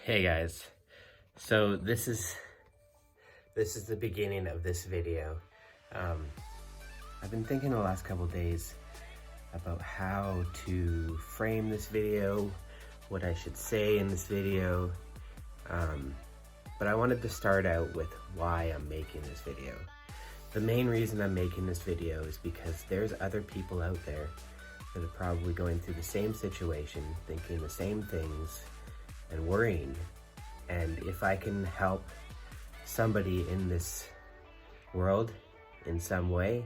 Hey guys, so this is the beginning of this video. I've been thinking the last couple days about how to frame this video, what I should say in this video, but I wanted to start out with why I'm making this video. The main reason I'm making this video is because there's other people out there that are probably going through the same situation, thinking the same things, and worrying. And if I can help somebody in this world in some way,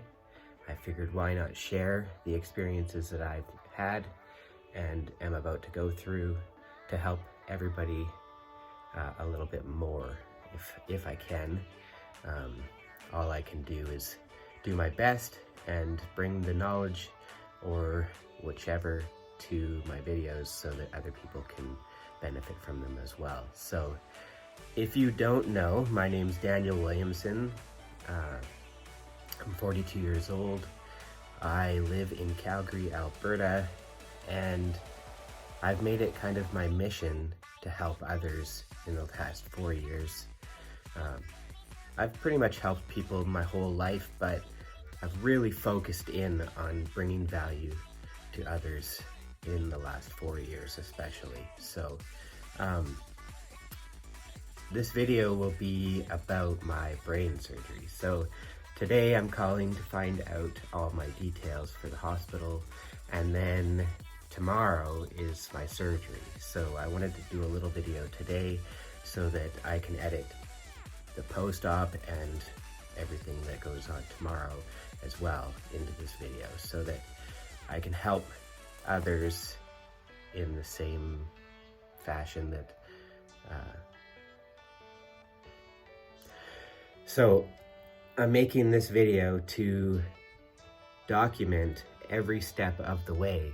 I figured why not share the experiences that I've had and am about to go through to help everybody a little bit more if I can. All I can do is do my best and bring the knowledge or whichever to my videos so that other people can benefit from them as well. So if you don't know, my name's Daniel Williamson. I'm 42 years old. I live in Calgary, Alberta, and I've made it kind of my mission to help others in the past 4 years. I've pretty much helped people my whole life, but I've really focused in on bringing value to others in the last 4 years especially. So this video will be about my brain surgery. So today I'm calling to find out all my details for the hospital, and then tomorrow is my surgery. So I wanted to do a little video today so that I can edit the post-op and everything that goes on tomorrow as well into this video so that I can help others in the same fashion that so I'm making this video to document every step of the way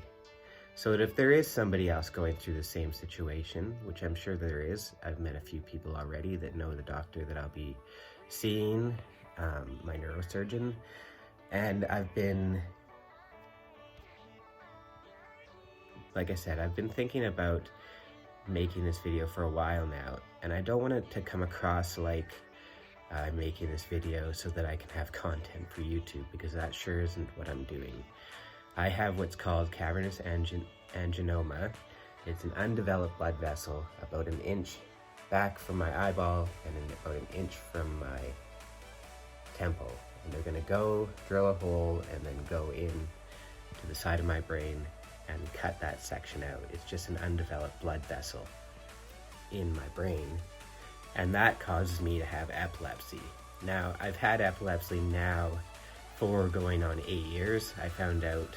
so that if there is somebody else going through the same situation, which I'm sure there is, I've met a few people already that know the doctor that I'll be seeing, my neurosurgeon, and I've been, like I said, I've been thinking about making this video for a while now, and I don't want it to come across like I'm making this video so that I can have content for YouTube, because that sure isn't what I'm doing. I have what's called cavernous angioma. It's an undeveloped blood vessel about an inch back from my eyeball and about an inch from my temple. And they're gonna go drill a hole and then go in to the side of my brain and cut that section out. It's just an undeveloped blood vessel in my brain, and that causes me to have epilepsy. Now, I've had epilepsy now for going on 8 years. I found out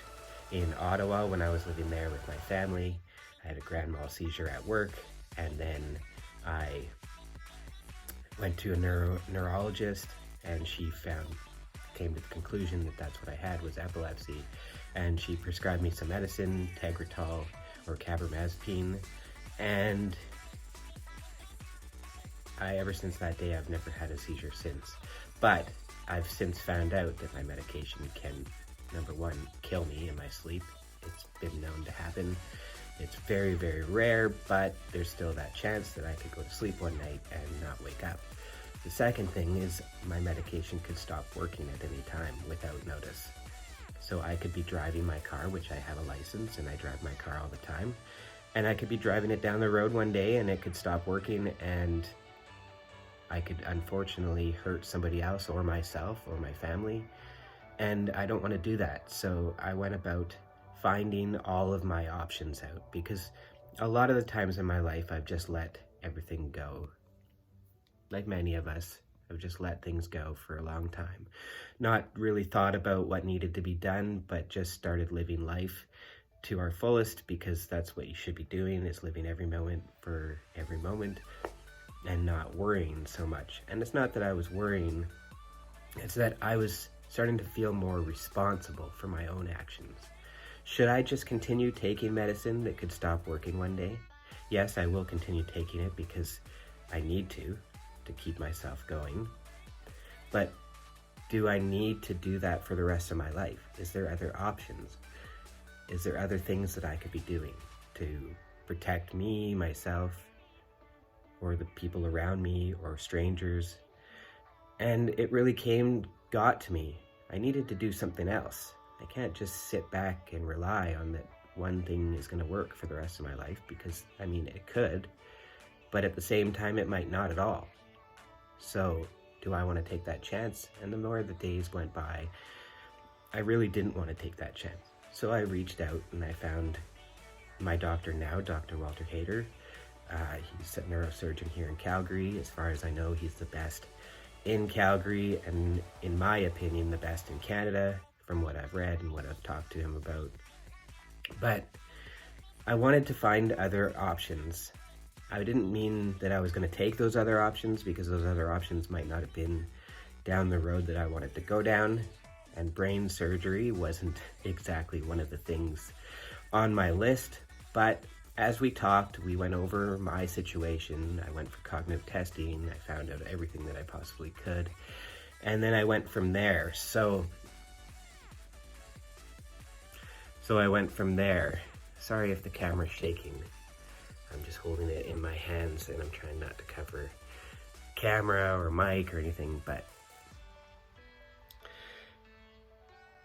in Ottawa when I was living there with my family. I had a grand mal seizure at work, and then I went to a neurologist, and she came to the conclusion that that's what I had, was epilepsy, and she prescribed me some medicine, Tegretol or carbamazepine, and ever since that day, I've never had a seizure since. But I've since found out that my medication can, number one, kill me in my sleep. It's been known to happen. It's very, very rare, but there's still that chance that I could go to sleep one night and not wake up. The second thing is my medication could stop working at any time without notice. So I could be driving my car, which I have a license and I drive my car all the time, and I could be driving it down the road one day and it could stop working, and I could unfortunately hurt somebody else or myself or my family, and I don't want to do that. So I went about finding all of my options out, because a lot of the times in my life I've just let everything go. Like many of us, I've just let things go for a long time. Not really thought about what needed to be done, but just started living life to our fullest, because that's what you should be doing, is living every moment for every moment and not worrying so much. And it's not that I was worrying, it's that I was starting to feel more responsible for my own actions. Should I just continue taking medicine that could stop working one day? Yes, I will continue taking it because I need to keep myself going. But do I need to do that for the rest of my life? Is there other options? Is there other things that I could be doing to protect me, myself, or the people around me or strangers. And it really got to me. I needed to do something else. I can't just sit back and rely on that one thing is going to work for the rest of my life, because, I mean, it could, but at the same time, it might not at all. So, do I want to take that chance? And the more the days went by, I really didn't want to take that chance. So I reached out and I found my doctor now, Dr. Walter Hader. He's a neurosurgeon here in Calgary. As far as I know, he's the best in Calgary, and in my opinion, the best in Canada, from what I've read and what I've talked to him about. But I wanted to find other options. I didn't mean that I was going to take those other options, because those other options might not have been down the road that I wanted to go down, and brain surgery wasn't exactly one of the things on my list. But as we talked, we went over my situation. I went for cognitive testing. I found out everything that I possibly could, and then I went from there. So I went from there. Sorry if the camera's shaking. I'm just holding it in my hands and I'm trying not to cover camera or mic or anything, but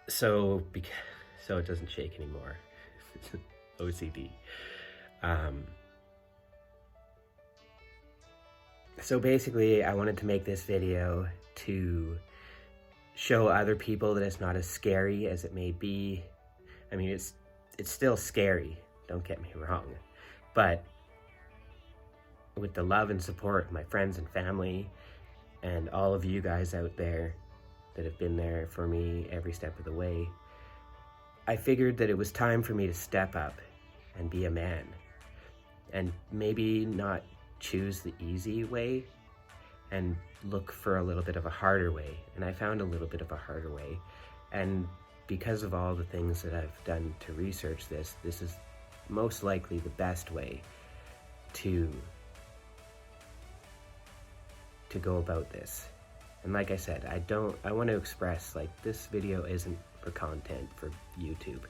so it doesn't shake anymore. OCD. So basically, I wanted to make this video to show other people that it's not as scary as it may be. I mean, it's still scary, don't get me wrong, but with the love and support of my friends and family and all of you guys out there that have been there for me every step of the way, I figured that it was time for me to step up and be a man, and maybe not choose the easy way and look for a little bit of a harder way. And I found a little bit of a harder way, and because of all the things that I've done to research this is most likely the best way to go about this. And like I said, I want to express, like, this video isn't for content for YouTube.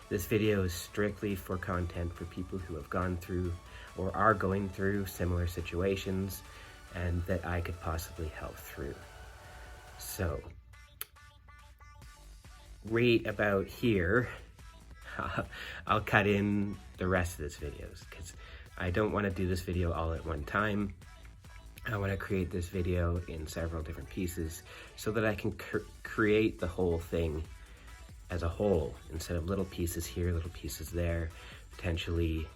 This video is strictly for content for people who have gone through or are going through similar situations, and that I could possibly help through. So, right about here, I'll cut in the rest of this videos, because I don't want to do this video all at one time. I want to create this video in several different pieces so that I can create the whole thing as a whole, instead of little pieces here, little pieces there, potentially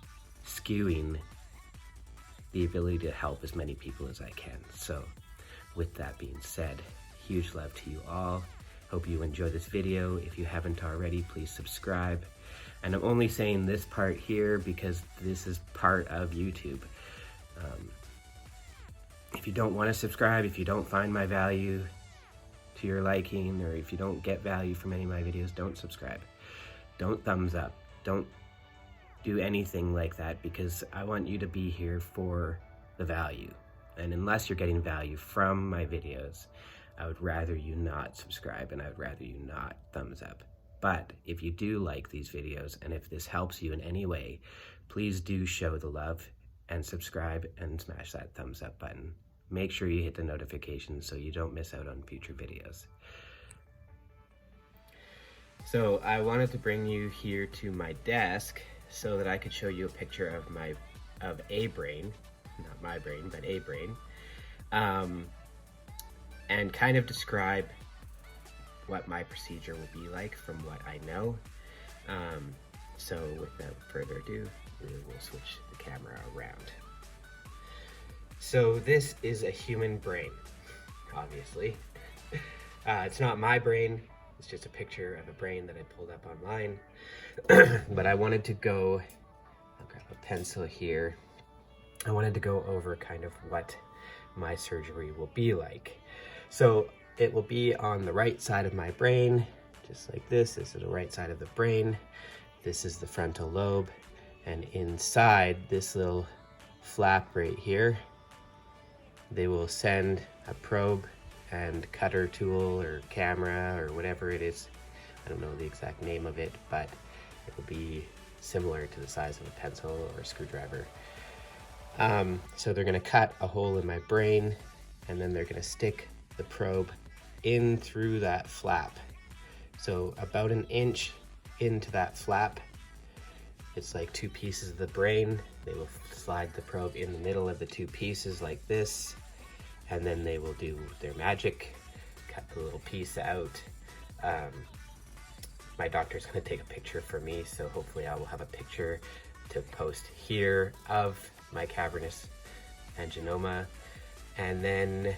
skewing the ability to help as many people as I can. So with that being said, huge love to you all. Hope you enjoy this video. If you haven't already, please subscribe. And I'm only saying this part here because this is part of YouTube. If you don't want to subscribe, if you don't find my value to your liking, or if you don't get value from any of my videos, don't subscribe. Don't thumbs up. Don't do anything like that, because I want you to be here for the value. And unless you're getting value from my videos, I would rather you not subscribe, and I would rather you not thumbs up. But if you do like these videos, and if this helps you in any way, please do show the love and subscribe and smash that thumbs up button. Make sure you hit the notifications so you don't miss out on future videos. So I wanted to bring you here to my desk so that I could show you a picture of a brain, not my brain, but a brain, and kind of describe what my procedure will be like from what I know. So without further ado, we will switch the camera around. So this is a human brain, obviously. It's not my brain, it's just a picture of a brain that I pulled up online. But I wanted to go, I'll grab a pencil here. I wanted to go over kind of what my surgery will be like. So it will be on the right side of my brain, just like this. This is the right side of the brain. This is the frontal lobe. And inside this little flap right here, they will send a probe and cutter tool or camera or whatever it is. I don't know the exact name of it, but it will be similar to the size of a pencil or a screwdriver. So they're gonna cut a hole in my brain, and then they're gonna stick the probe in through that flap. So about an inch into that flap, it's like two pieces of the brain. They will slide the probe in the middle of the two pieces like this, and then they will do their magic, cut the little piece out. My doctor's gonna take a picture for me, so hopefully I will have a picture to post here of my cavernous angioma, and then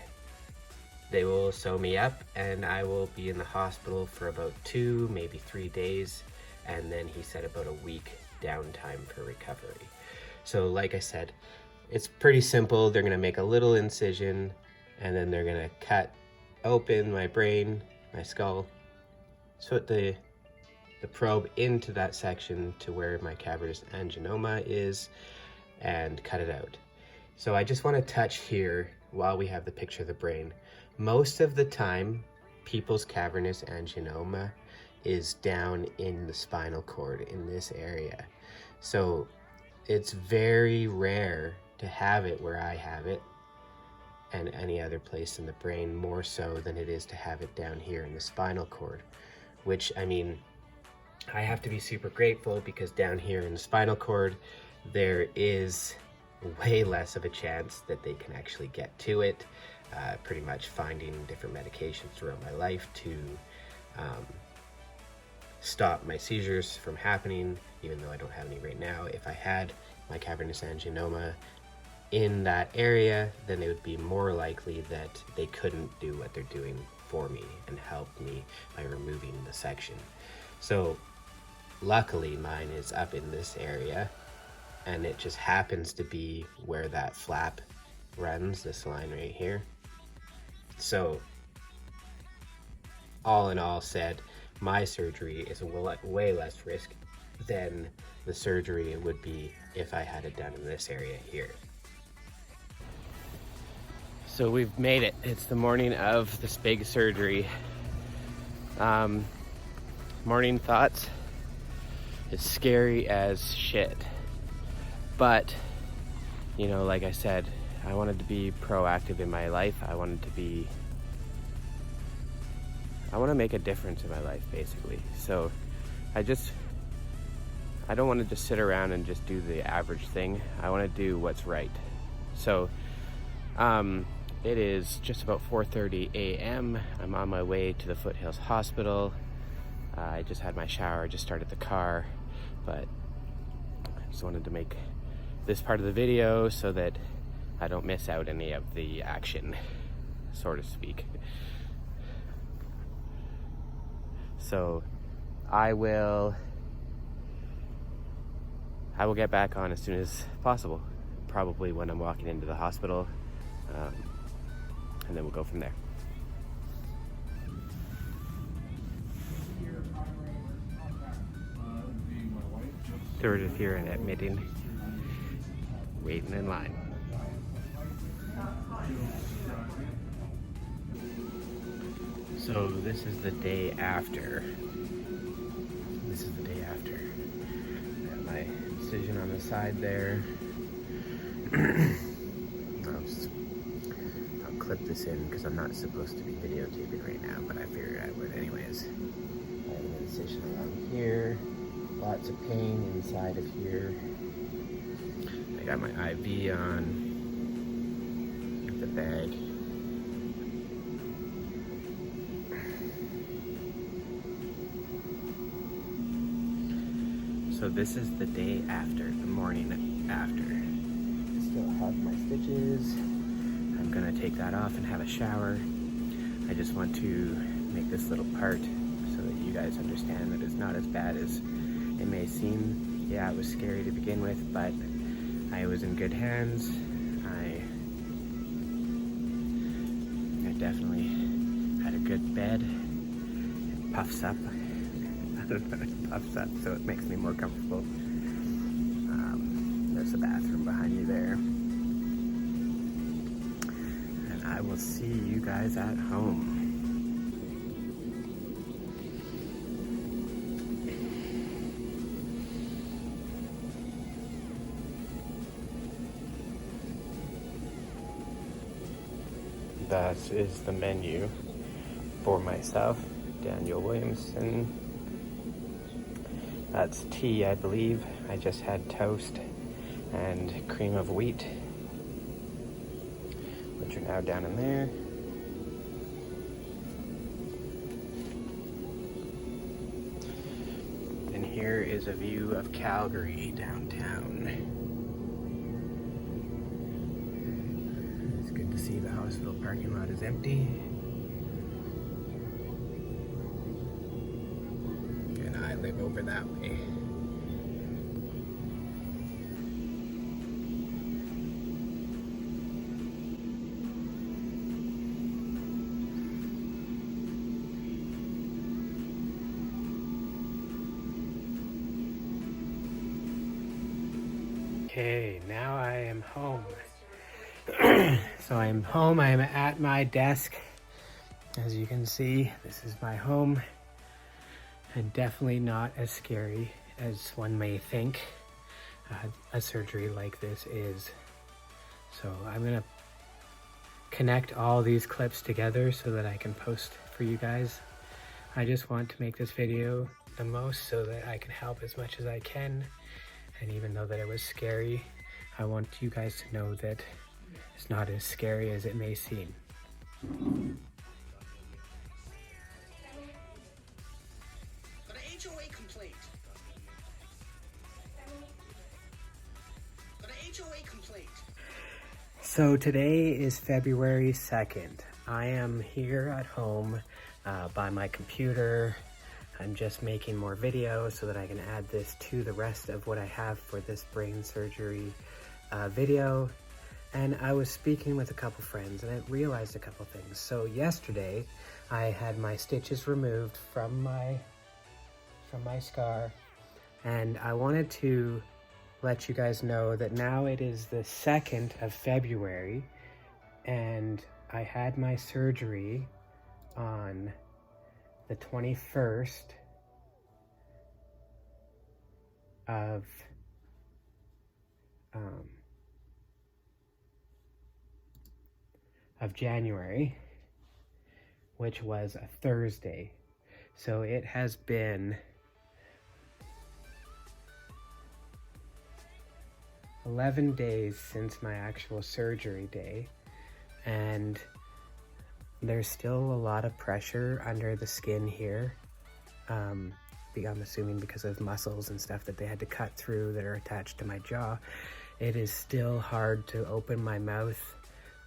they will sew me up and I will be in the hospital for about 2, maybe 3 days, and then he said about a week downtime for recovery. So like I said, it's pretty simple. They're gonna make a little incision, and then they're gonna cut open my brain, my skull, put the probe into that section to where my cavernous angioma is, and cut it out. So I just want to touch here while we have the picture of the brain. Most of the time, people's cavernous angioma is down in the spinal cord in this area. So it's very rare to have it where I have it and any other place in the brain, more so than it is to have it down here in the spinal cord, which, I mean, I have to be super grateful, because down here in the spinal cord, there is way less of a chance that they can actually get to it. Pretty much finding different medications throughout my life to stop my seizures from happening, even though I don't have any right now. If I had my cavernous angioma in that area, then it would be more likely that they couldn't do what they're doing for me and help me by removing the section. So luckily mine is up in this area, and it just happens to be where that flap runs, this line right here. So all in all said, my surgery is way less risk than the surgery it would be if I had it done in this area here. So we've made it. It's the morning of this big surgery. Morning thoughts. It's scary as shit. But, you know, like I said, I wanted to be proactive in my life. I want to make a difference in my life, basically. So I don't want to just sit around and just do the average thing. I want to do what's right. So it is just about 4:30 a.m. I'm on my way to the Foothills Hospital. I just had my shower, just started the car, but I just wanted to make this part of the video so that I don't miss out any of the action, so to speak. So I will get back on as soon as possible, probably when I'm walking into the hospital, and then we'll go from there. So we're just here at meeting, waiting in line. So this is the day after. I have my incision on the side there. I'll clip this in because I'm not supposed to be videotaping right now, but I figured I would anyways. I have an incision around here. Lots of pain inside of here. I got my IV on the bag. So this is the day after, the morning after. I still have my stitches. I'm gonna take that off and have a shower. I just want to make this little part so that you guys understand that it's not as bad as it may seem. Yeah, it was scary to begin with, but I was in good hands. I definitely had a good bed. It puffs up. It puffs up, so it makes me more comfortable. There's the bathroom behind you there. And I will see you guys at home. Thus is the menu for myself, Daniel Williamson. That's tea, I believe. I just had toast and cream of wheat, which are now down in there. And here is a view of Calgary downtown. It's good to see the hospital parking lot is empty. And I live over that way. Okay, now I am home. So I'm home, I am at my desk. As you can see, this is my home. And definitely not as scary as one may think a surgery like this is. So I'm gonna connect all these clips together so that I can post for you guys. I just want to make this video the most so that I can help as much as I can. And even though that it was scary, I want you guys to know that it's not as scary as it may seem. So today is February 2nd. I am here at home by my computer. I'm just making more videos so that I can add this to the rest of what I have for this brain surgery video. And I was speaking with a couple friends and I realized a couple things. So yesterday I had my stitches removed from my scar, and I wanted to let you guys know that now it is the 2nd of February and I had my surgery on the 21st of January, which was a Thursday. So it has been 11 days since my actual surgery day, and there's still a lot of pressure under the skin here. I'm assuming because of muscles and stuff that they had to cut through that are attached to my jaw. It is still hard to open my mouth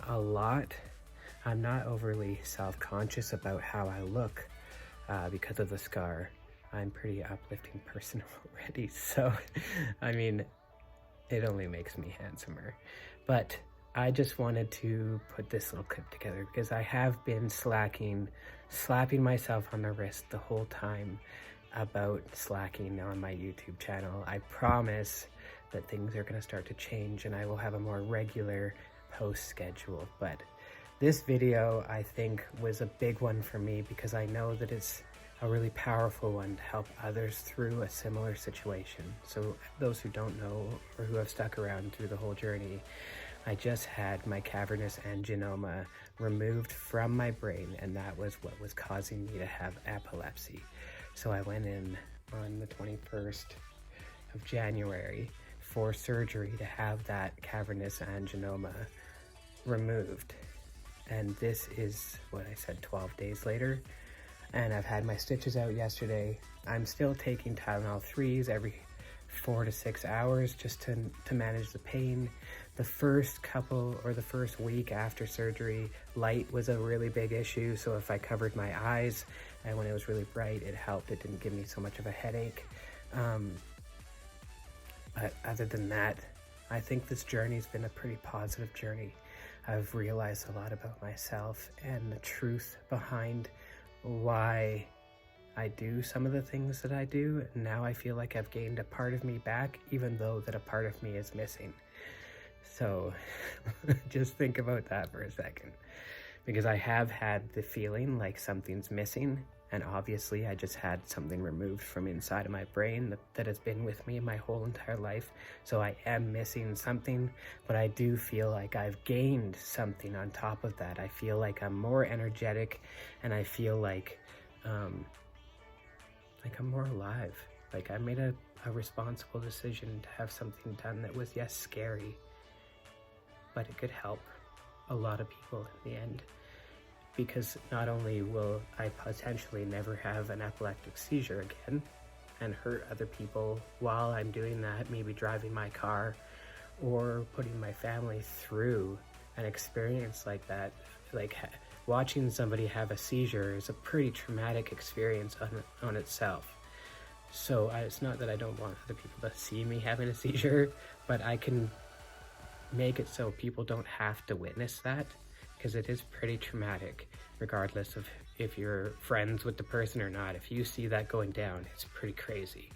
a lot. I'm not overly self-conscious about how I look because of the scar. I'm a pretty uplifting person already, so I mean, it only makes me handsomer. But I just wanted to put this little clip together because I have been slapping myself on the wrist the whole time about slacking on my YouTube channel. I promise that things are going to start to change and I will have a more regular post schedule. But this video, I think, was a big one for me because I know that it's a really powerful one to help others through a similar situation. So those who don't know or who have stuck around through the whole journey, I just had my cavernous angioma removed from my brain, and that was what was causing me to have epilepsy. So I went in on the 21st of January for surgery to have that cavernous angioma removed. And this is what I said, 12 days later. And I've had my stitches out yesterday. I'm still taking Tylenol 3s every 4 to 6 hours just to manage the pain. The first week after surgery, light was a really big issue. So if I covered my eyes and when it was really bright, it helped. It didn't give me so much of a headache. But other than that, I think this journey's been a pretty positive journey. I've realized a lot about myself and the truth behind why I do some of the things that I do. And now I feel like I've gained a part of me back, even though that a part of me is missing. So just think about that for a second, because I have had the feeling like something's missing, And obviously I just had something removed from inside of my brain that has been with me my whole entire life. So I am missing something, but I do feel like I've gained something on top of that. I feel like I'm more energetic, and I feel like I'm more alive. Like I made a responsible decision to have something done that was, yes, scary, but it could help a lot of people in the end. Because not only will I potentially never have an epileptic seizure again and hurt other people while I'm doing that, maybe driving my car or putting my family through an experience like that. Like watching somebody have a seizure is a pretty traumatic experience on itself. So it's not that I don't want other people to see me having a seizure, but I can make it so people don't have to witness that, because it is pretty traumatic, regardless of if you're friends with the person or not. If you see that going down, it's pretty crazy.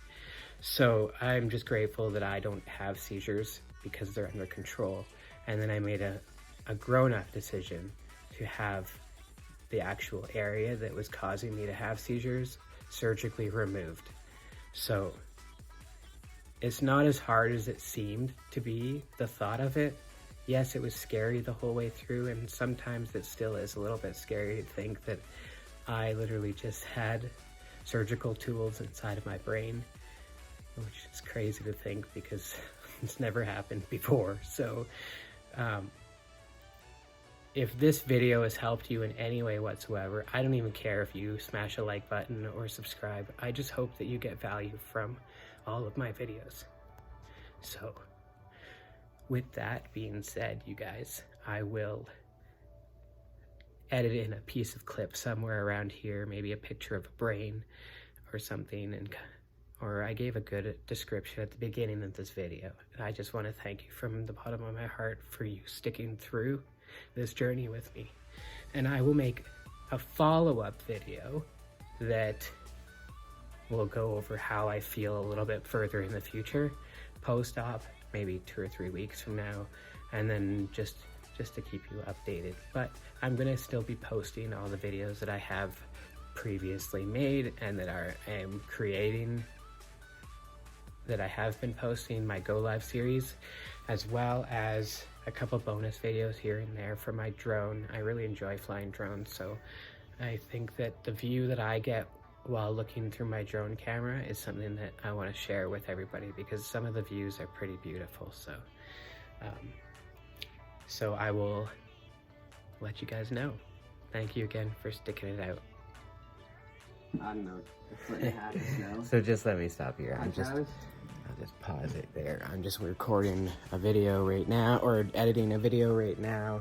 So I'm just grateful that I don't have seizures because they're under control. And then I made a grown-up decision to have the actual area that was causing me to have seizures surgically removed. So it's not as hard as it seemed to be, the thought of it. Yes, it was scary the whole way through, and sometimes it still is a little bit scary to think that I literally just had surgical tools inside of my brain, which is crazy to think because it's never happened before. So if this video has helped you in any way whatsoever, I don't even care if you smash a like button or subscribe. I just hope that you get value from all of my videos. So with that being said, you guys, I will edit in a piece of clip somewhere around here, maybe a picture of a brain or something, or I gave a good description at the beginning of this video. And I just want to thank you from the bottom of my heart for you sticking through this journey with me. And I will make a follow-up video that will go over how I feel a little bit further in the future, post-op, maybe 2 or 3 weeks from now, and then just to keep you updated. But I'm gonna still be posting all the videos that I have previously made and that I am creating, that I have been posting, my Go Live series, as well as a couple bonus videos here and there for my drone. I really enjoy flying drones, so I think that the view that I get while looking through my drone camera is something that I want to share with everybody, because some of the views are pretty beautiful. So I will let you guys know. Thank you again for sticking it out. I don't know. It's what you have to know. So just let me stop here. I'll just pause it there. I'm just recording a video right now, or editing a video right now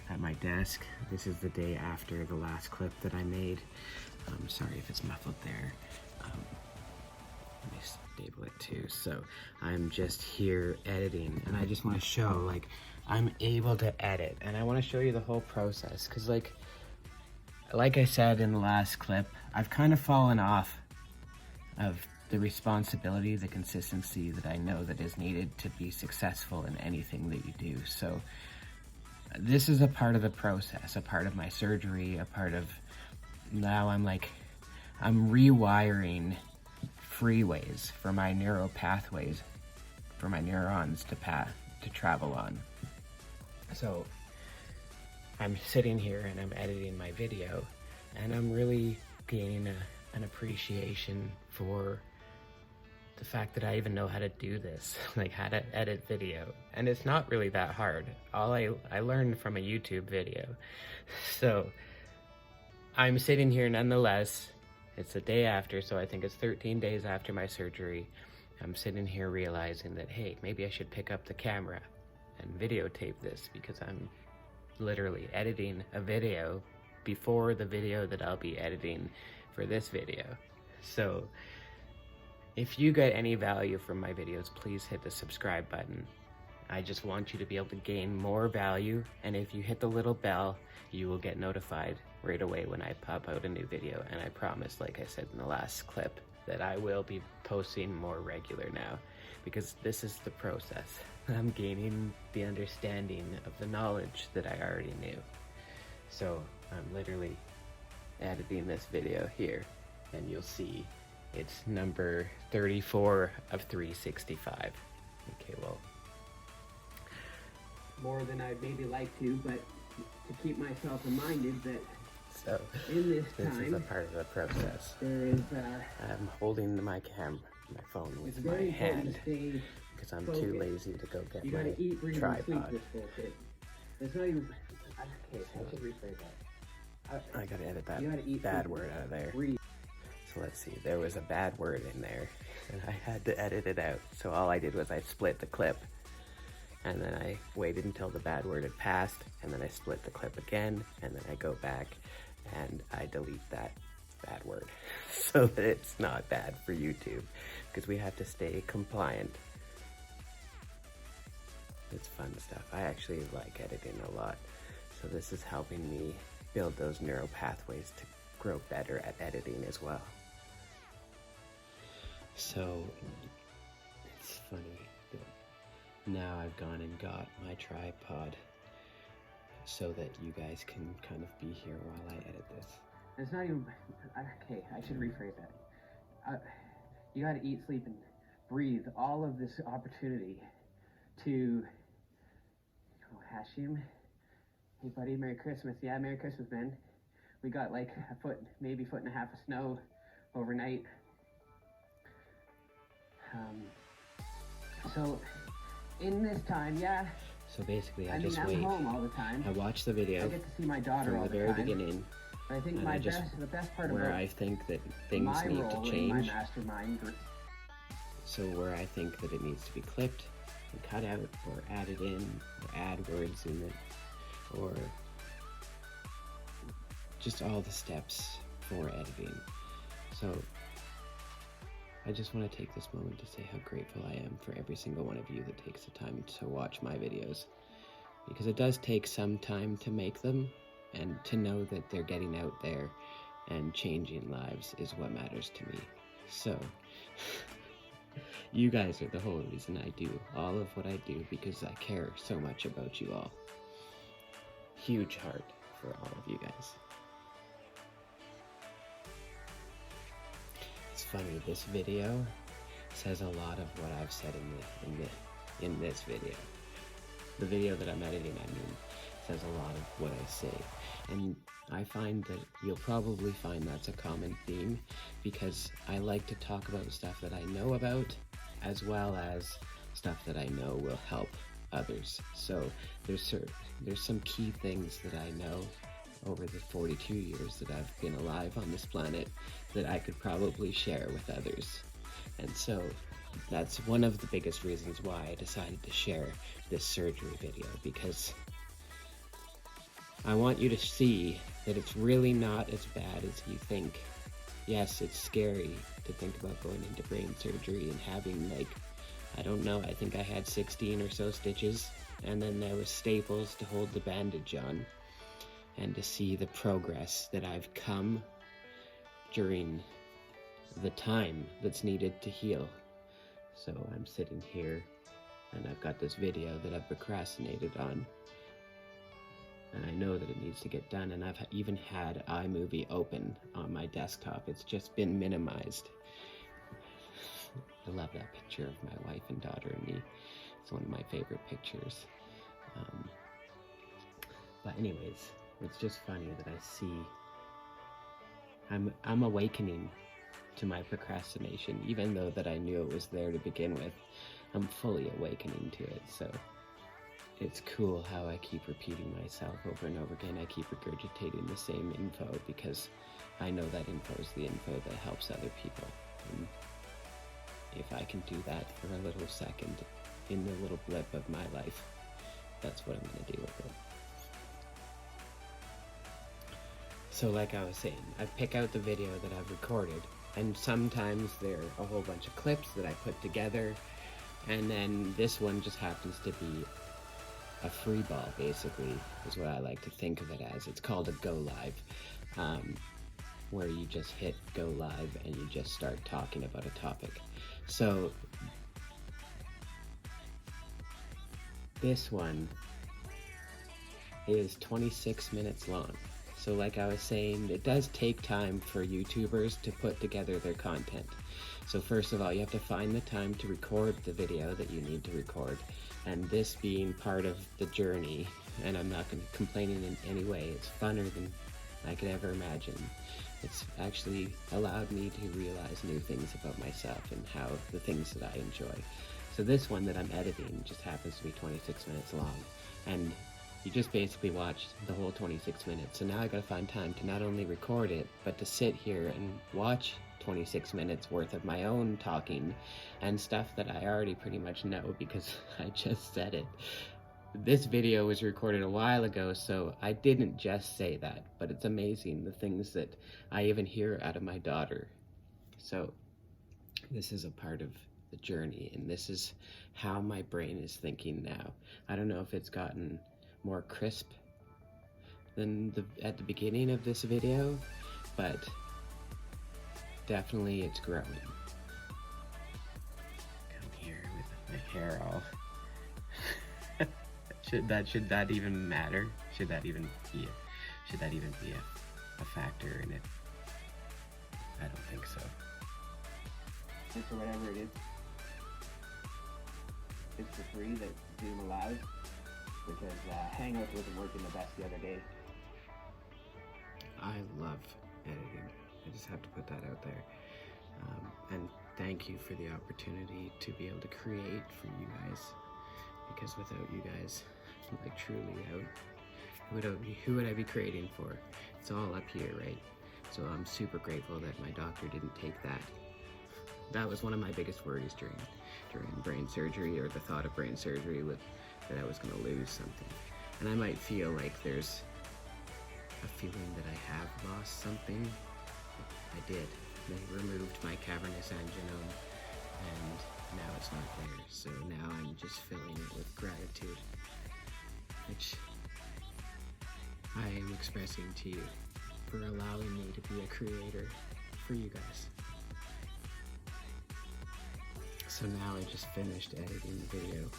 at my desk. This is the day after the last clip that I made. I'm sorry if it's muffled there. Let me stable it too. So I'm just here editing, and I just want to show, like, I'm able to edit, and I want to show you the whole process, because like I said in the last clip, I've kind of fallen off of the responsibility, the consistency that I know that is needed to be successful in anything that you do. So this is a part of the process, a part of my surgery, a part of, now I'm rewiring freeways for my neural pathways, for my neurons to travel on. So I'm sitting here and I'm editing my video, and I'm really gaining an appreciation for the fact that I even know how to do this, like how to edit video. And it's not really that hard. All I learned from a YouTube video. So I'm sitting here nonetheless. It's the day after, so I think it's 13 days after my surgery. I'm sitting here realizing that, hey, maybe I should pick up the camera and videotape this, because I'm literally editing a video before the video that I'll be editing for this video. So if you get any value from my videos, please hit the subscribe button. I just want you to be able to gain more value, and if you hit the little bell, you will get notified right away when I pop out a new video. And I promise, like I said in the last clip, that I will be posting more regular now, because this is the process. I'm gaining the understanding of the knowledge that I already knew. So I'm literally editing this video here, and you'll see it's number 34 of 365. Okay, well, More than I'd maybe like to, but to keep myself reminded that so in this this is a time, part of the process. there is, I'm holding my phone it's with my very important hand to stay because I'm focused. too lazy to go get You my gotta eat, breathe, and sleep tripod. this bullshit. It's not even, okay, I should rephrase that. I gotta edit that You gotta eat, bad sleep, word out of there. breathe. So let's see, there was a bad word in there and I had to edit it out. So all I did was I split the clip, and then I waited until the bad word had passed, and then I split the clip again, and then I go back and I delete that bad word so that it's not bad for YouTube, because we have to stay compliant. It's fun stuff. I actually like editing a lot, so this is helping me build those neural pathways to grow better at editing as well. So it's funny that now I've gone and got my tripod so that you guys can kind of be here while I edit this. It's not even, okay, I should rephrase that. You gotta eat, sleep, and breathe all of this opportunity to, Hashim, hey buddy, Merry Christmas. Yeah, Merry Christmas, man. We got like a foot, maybe foot and a half of snow overnight. So in this time, yeah. So basically, I mean, I'm home all the time. I watch the video I get to see my daughter from all the very time. beginning, But I think and the best part where about I think that things my need role to in my change. mastermind group. So where I think that it needs to be clipped and cut out, or added in, or add words in it, or just all the steps for editing. So I just want to take this moment to say how grateful I am for every single one of you that takes the time to watch my videos, because it does take some time to make them, and to know that they're getting out there and changing lives is what matters to me. So you guys are the whole reason I do all of what I do, because I care so much about you all. Huge heart for all of you guys. It's funny, this video says a lot of what I've said in this video. The video that I'm editing, I mean, says a lot of what I say. And I find that you'll probably find that's a common theme, because I like to talk about stuff that I know about, as well as stuff that I know will help others. So there's some key things that I know over the 42 years that I've been alive on this planet that I could probably share with others. And so that's one of the biggest reasons why I decided to share this surgery video, because I want you to see that it's really not as bad as you think. Yes, it's scary to think about going into brain surgery and having, like, I don't know, I think I had 16 or so stitches, and then there was staples to hold the bandage on, and to see the progress that I've come during the time that's needed to heal. So I'm sitting here, and I've got this video that I've procrastinated on, and I know that it needs to get done, and I've even had iMovie open on my desktop. It's just been minimized. I love that picture of my wife and daughter and me. It's one of my favorite pictures. But anyways, it's just funny that I see I'm awakening to my procrastination, even though that I knew it was there to begin with. I'm fully awakening to it. So it's cool how I keep repeating myself over and over again. I keep regurgitating the same info, because I know that info is the info that helps other people. And if I can do that for a little second in the little blip of my life, that's what I'm going to do with it. So like I was saying, I pick out the video that I've recorded, and sometimes there are a whole bunch of clips that I put together, and then this one just happens to be a free ball, basically, is what I like to think of it as. It's called a go live, where you just hit go live and you just start talking about a topic. So this one is 26 minutes long. So like I was saying, it does take time for YouTubers to put together their content. So first of all, you have to find the time to record the video that you need to record. And this being part of the journey, and I'm not going to complain in any way, it's funner than I could ever imagine. It's actually allowed me to realize new things about myself and how the things that I enjoy. So this one that I'm editing just happens to be 26 minutes long, and you just basically watched the whole 26 minutes. So now I gotta find time to not only record it, but to sit here and watch 26 minutes worth of my own talking and stuff that I already pretty much know because I just said it. This video was recorded a while ago, so I didn't just say that, but it's amazing the things that I even hear out of my daughter. So this is a part of the journey, and this is how my brain is thinking now. I don't know if it's gotten more crisp than at the beginning of this video, but definitely it's growing. Come here with my hair all should that even matter? Should that even be a factor in it? I don't think so. And for whatever it is, it's for free that Zoom allows, because Hangouts wasn't working the best the other day. I love editing. I just have to put that out there. And thank you for the opportunity to be able to create for you guys, because without you guys, like truly, who would I be creating for? It's all up here, right? So I'm super grateful that my doctor didn't take that. That was one of my biggest worries during brain surgery, or the thought of brain surgery, with that I was going to lose something. And I might feel like there's a feeling that I have lost something. I did. They removed my cavernous angiome, and now it's not there. So now I'm just filling it with gratitude, which I am expressing to you for allowing me to be a creator for you guys. So now I just finished editing the video.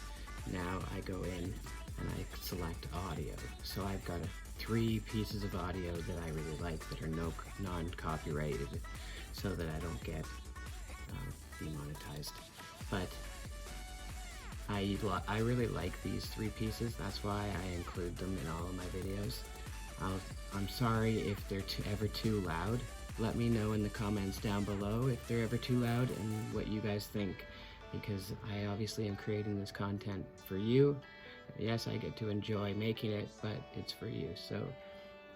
Now I go in and I select audio. So I've got 3 pieces of audio that I really like that are non-copyrighted, so that I don't get demonetized. But I really like these 3 pieces. That's why I include them in all of my videos. I'm sorry if they're ever too loud. Let me know in the comments down below if they're ever too loud and what you guys think, because I obviously am creating this content for you. Yes, I get to enjoy making it, but it's for you. So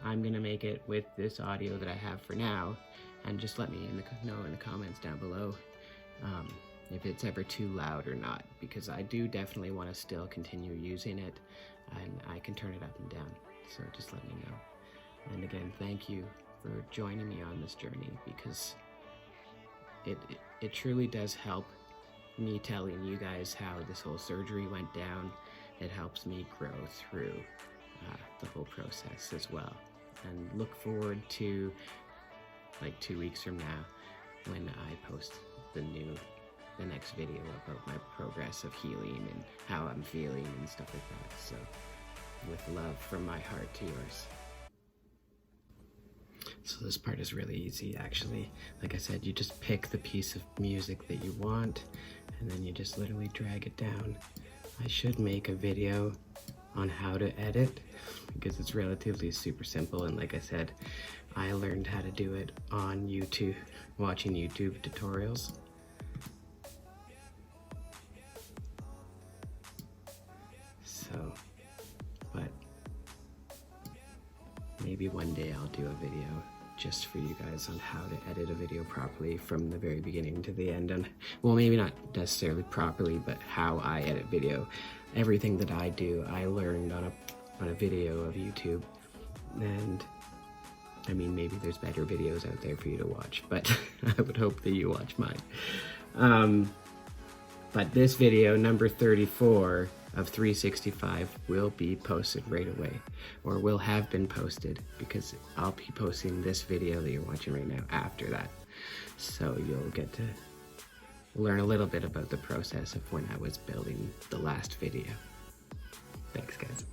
I'm gonna make it with this audio that I have for now, and just let me know in the comments down below if it's ever too loud or not, because I do definitely want to still continue using it, and I can turn it up and down. So just let me know. And again, thank you for joining me on this journey, because it truly does help me telling you guys how this whole surgery went down. It helps me grow through the whole process as well. And look forward to like 2 weeks from now when I post the next video about my progress of healing and how I'm feeling and stuff like that. So with love from my heart to yours. So this part is really easy, actually. Like I said, you just pick the piece of music that you want, and then you just literally drag it down. I should make a video on how to edit, because it's relatively super simple, and like I said, I learned how to do it on YouTube, watching YouTube tutorials. So, but maybe one day I'll do a video just for you guys on how to edit a video properly from the very beginning to the end. And well, maybe not necessarily properly, but how I edit video. Everything that I do, I learned on a video of YouTube. And I mean, maybe there's better videos out there for you to watch, but I would hope that you watch mine. But this video, number 34 of 365, will be posted right away, or will have been posted, because I'll be posting this video that you're watching right now after that. So you'll get to learn a little bit about the process of when I was building the last video. Thanks, guys.